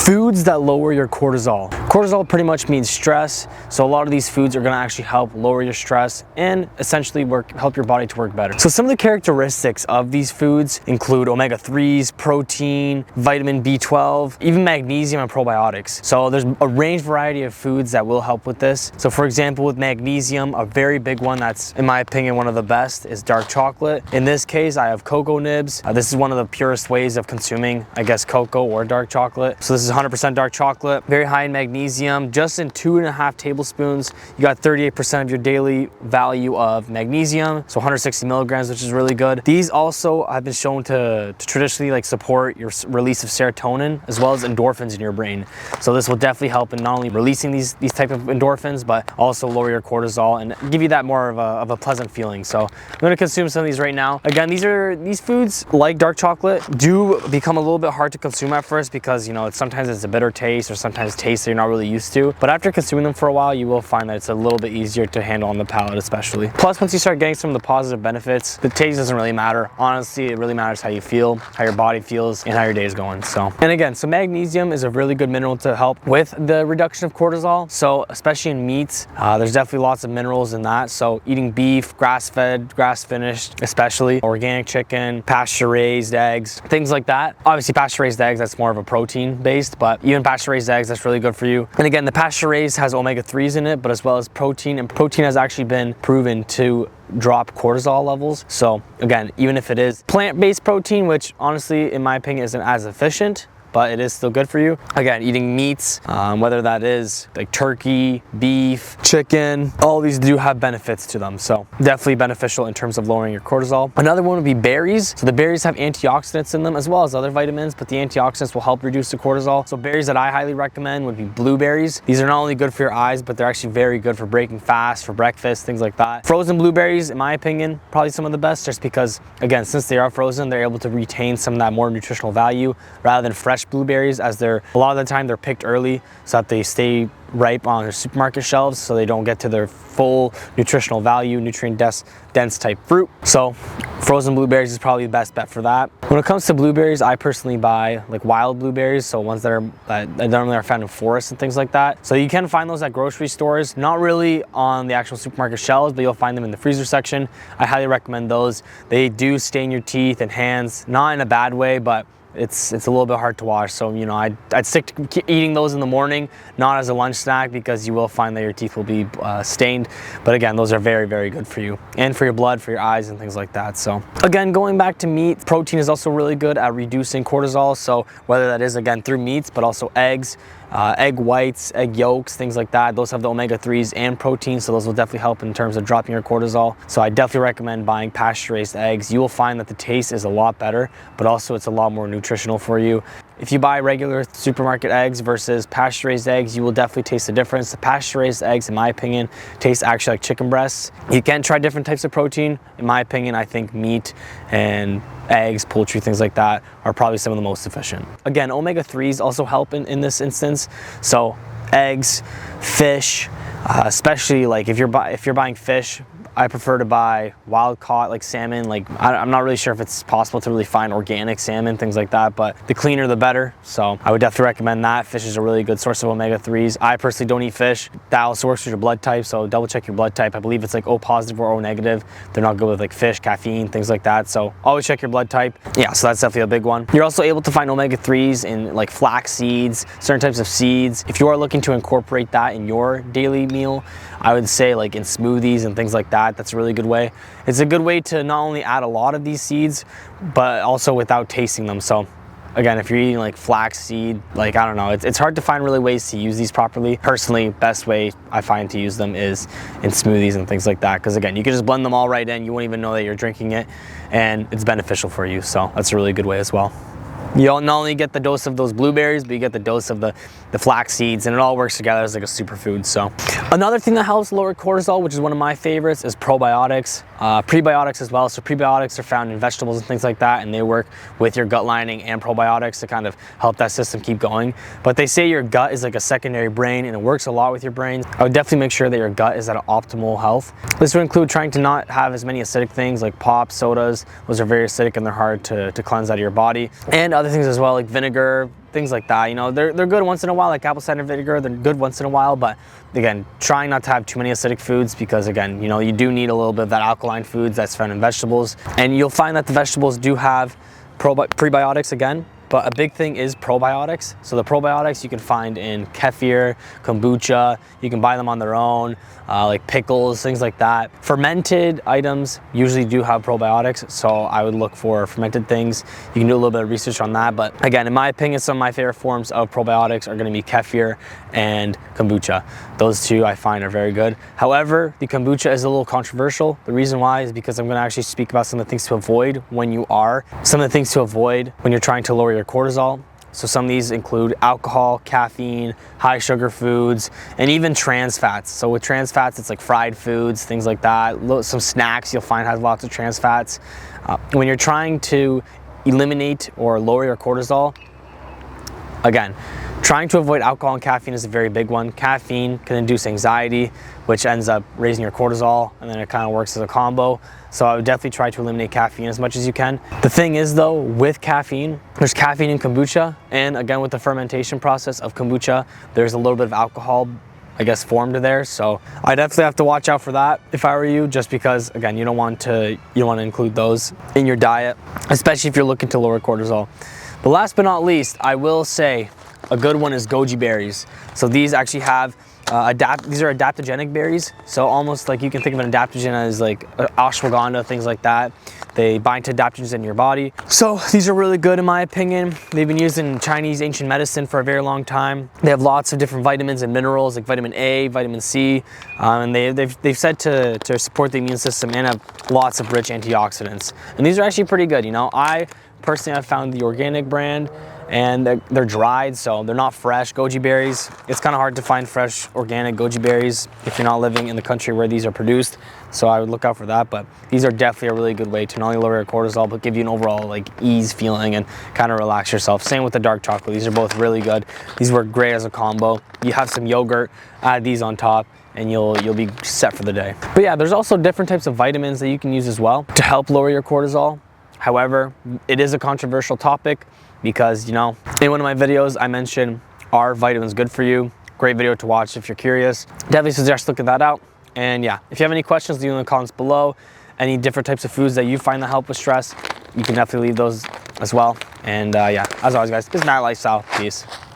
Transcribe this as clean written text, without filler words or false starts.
Foods that lower your cortisol. Cortisol pretty much means stress, so a lot of these foods are going to actually help lower your stress and essentially help your body to work better. So some of the characteristics of these foods include omega-3s, protein, vitamin B12, even magnesium and probiotics. So there's a range variety of foods that will help with this. So for example, with magnesium, a very big one that's, in my opinion, one of the best is dark chocolate. In this case, I have cocoa nibs. This is one of the purest ways of consuming, I guess, cocoa or dark chocolate. So this is 100% dark chocolate, very high in magnesium. Just in 2.5 tablespoons, you got 38% of your daily value of magnesium, so 160 milligrams, which is really good. These also have been shown to traditionally like support your release of serotonin as well as endorphins in your brain. So this will definitely help in not only releasing these type of endorphins, but also lower your cortisol and give you that more of a pleasant feeling. So I'm going to consume some of these right now. Again, these foods like dark chocolate do become a little bit hard to consume at first because, you know, sometimes it's a bitter taste or sometimes taste that you're not really used to. But after consuming them for a while, you will find that it's a little bit easier to handle on the palate especially. Plus, once you start getting some of the positive benefits, the taste doesn't really matter. Honestly, it really matters how you feel, how your body feels, and how your day is going. So, and again, so magnesium is a really good mineral to help with the reduction of cortisol. So especially in meats, there's definitely lots of minerals in that. So eating beef, grass-fed, grass-finished, especially organic chicken, pasture-raised eggs, things like that. Obviously pasture-raised eggs, that's more of a protein based, but even pasture-raised eggs, that's really good for you. And again, the pasture-raised has omega-3s in it, but as well as protein, and protein has actually been proven to drop cortisol levels. So again, even if it is plant-based protein, which honestly, in my opinion, isn't as efficient, but it is still good for you. Again, eating meats, whether that is like turkey, beef, chicken, all these do have benefits to them. So definitely beneficial in terms of lowering your cortisol. Another one would be berries. So the berries have antioxidants in them as well as other vitamins, but the antioxidants will help reduce the cortisol. So berries that I highly recommend would be blueberries. These are not only good for your eyes, but they're actually very good for breaking fast, for breakfast, things like that. Frozen blueberries, in my opinion, probably some of the best, just because, again, since they are frozen, they're able to retain some of that more nutritional value rather than fresh blueberries, as they're a lot of the time they're picked early so that they stay ripe on their supermarket shelves, so they don't get to their full nutritional value, nutrient dense type fruit. So frozen blueberries is probably the best bet for that. When it comes to blueberries, I personally buy like wild blueberries, so ones that normally are found in forests and things like that. So you can find those at grocery stores, not really on the actual supermarket shelves, but you'll find them in the freezer section. I highly recommend those. They do stain your teeth and hands, not in a bad way, but it's a little bit hard to wash. So, you know, I'd stick to eating those in the morning, not as a lunch snack, because you will find that your teeth will be stained. But again, those are very, very good for you and for your blood, for your eyes and things like that. So again, going back to meat, protein is also really good at reducing cortisol. So whether that is, again, through meats, but also eggs, egg whites, egg yolks, things like that. Those have the omega-3s and protein, so those will definitely help in terms of dropping your cortisol. So I definitely recommend buying pasture-raised eggs. You will find that the taste is a lot better, but also it's a lot more nutritional for you. If you buy regular supermarket eggs versus pasture-raised eggs, you will definitely taste the difference. The pasture-raised eggs, in my opinion, taste actually like chicken breasts. You can try different types of protein. In my opinion, I think meat and eggs, poultry, things like that are probably some of the most efficient. Again, omega-3s also help in this instance. So eggs, fish, especially like if you're buying fish, I prefer to buy wild caught, like salmon. Like I'm not really sure if it's possible to really find organic salmon, things like that, but the cleaner the better. So I would definitely recommend that. Fish is a really good source of omega-3s. I personally don't eat fish. That also works with your blood type, so double check your blood type. I believe it's like O positive or O negative. They're not good with like fish, caffeine, things like that. So always check your blood type. Yeah, so that's definitely a big one. You're also able to find omega-3s in like flax seeds, certain types of seeds. If you are looking to incorporate that in your daily meal, I would say like in smoothies and things like that. That's a really good way. It's a good way to not only add a lot of these seeds, but also without tasting them. So again, if you're eating like flax seed, like, I don't know, it's hard to find really ways to use these properly. Personally, best way I find to use them is in smoothies and things like that. Because again, you can just blend them all right in. You won't even know that you're drinking it, and it's beneficial for you. So that's a really good way as well. You'll not only get the dose of those blueberries, but you get the dose of the flax seeds, and it all works together as like a superfood. So another thing that helps lower cortisol, which is one of my favorites, is probiotics, prebiotics as well. So prebiotics are found in vegetables and things like that, and they work with your gut lining and probiotics to kind of help that system keep going. But they say your gut is like a secondary brain, and it works a lot with your brain. I would definitely make sure that your gut is at an optimal health. This would include trying to not have as many acidic things like pop, sodas. Those are very acidic and they're hard to cleanse out of your body. And other other things as well, like vinegar, things like that. You know, they're good once in a while, like apple cider vinegar, they're good once in a while, but again, trying not to have too many acidic foods, because again, you know, you do need a little bit of that alkaline foods that's found in vegetables. And you'll find that the vegetables do have prebiotics again, but a big thing is probiotics. So the probiotics you can find in kefir, kombucha, you can buy them on their own, like pickles, things like that. Fermented items usually do have probiotics, so I would look for fermented things. You can do a little bit of research on that, but again, in my opinion, some of my favorite forms of probiotics are gonna be kefir and kombucha. Those two I find are very good. However, the kombucha is a little controversial. The reason why is because I'm gonna actually speak about some of the things to avoid when you're trying to lower your cortisol. So some of these include alcohol, caffeine, high sugar foods, and even trans fats. So with trans fats, it's like fried foods, things like that. Some snacks you'll find have lots of trans fats. When you're trying to eliminate or lower your cortisol, again, trying to avoid alcohol and caffeine is a very big one. Caffeine can induce anxiety, which ends up raising your cortisol, and then it kind of works as a combo. So I would definitely try to eliminate caffeine as much as you can. The thing is though, with caffeine, there's caffeine in kombucha, and again, with the fermentation process of kombucha, there's a little bit of alcohol, I guess, formed there. So I definitely have to watch out for that if I were you, just because again, you don't want to include those in your diet, especially if you're looking to lower cortisol. But last but not least, I will say a good one is goji berries. So these actually have these are adaptogenic berries. So almost like you can think of an adaptogen as like ashwagandha, things like that. They bind to adaptogens in your body. So these are really good in my opinion. They've been used in Chinese ancient medicine for a very long time. They have lots of different vitamins and minerals like vitamin A, vitamin C, and they've said to support the immune system and have lots of rich antioxidants. And these are actually pretty good. You know, I personally have found the organic brand, and they're dried, so they're not fresh. Goji berries, it's kind of hard to find fresh organic goji berries if you're not living in the country where these are produced, so I would look out for that. But these are definitely a really good way to not only lower your cortisol, but give you an overall like ease feeling and kind of relax yourself. Same with the dark chocolate. These are both really good. These work great as a combo. You have some yogurt, add these on top, and you'll be set for the day. But yeah, there's also different types of vitamins that you can use as well to help lower your cortisol. However, it is a controversial topic, because, you know, in one of my videos I mentioned, are vitamins good for you? Great video to watch if you're curious. Definitely suggest looking that out. And yeah, if you have any questions, leave them in the comments below. Any different types of foods that you find that help with stress, you can definitely leave those as well. And yeah, as always guys, it's Matt Lifestyle. Peace.